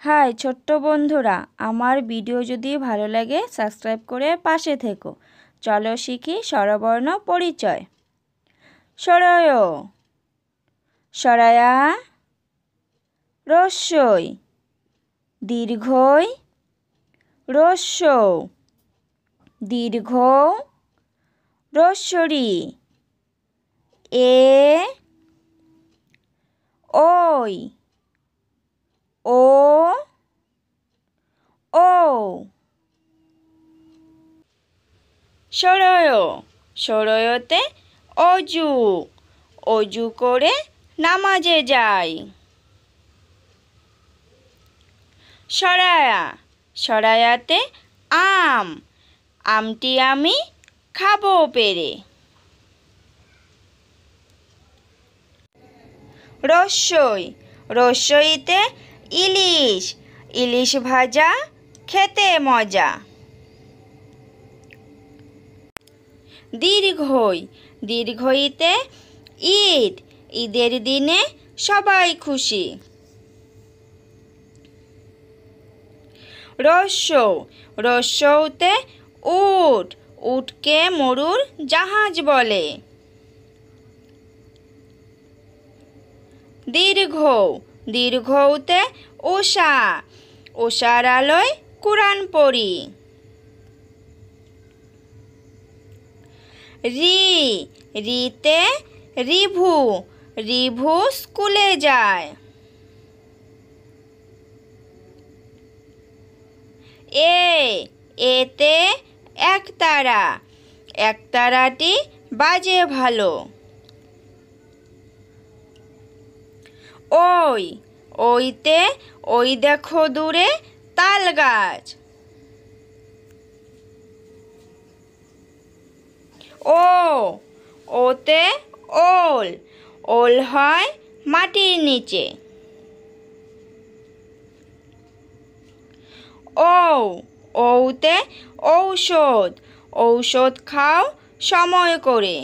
High ছোট্ট বন্ধুরা, আমার ভিডিও যদি ভালো লাগে সাবস্ক্রাইব করে পাশে থেকো। চলো শিখি স্বরবর্ণ পরিচয়। সরয়, সরায়া, রস্যই, দীর্ঘই, রস্য, দীর্ঘ, রস্যরি, এ, ওই, ও, ও। সরয়, সরয়তে অজু, অজু করে নামাজে যাই। সরায়া, সরায়াতে আম, আমটি আমি খাবো পেরে। রস্যই, রস্যইতে ইলিশ, ইলিশ ভাজা খেতে মজা। দীর্ঘই, দীর্ঘইতে ঈদ, ঈদের দিনে সবাই খুশি। রস্য, রস্যতে উট, উটকে মরুর জাহাজ বলে। দীর্ঘ, দীর্ঘতে উষা, উষার আলোয় কুরআন পড়ি। রি, রিতে রিভু, রিভু স্কুলে যায়। এ, এতে একতারা, একতারাটি বাজে ভালো। ওই, ওইতে ওই দেখো দূরে তাল গাছ। ও, ওতে ওল, ওল হয় মাটির নিচে। ও, ওতে ঔষধ, ঔষধ খাও সময় করে।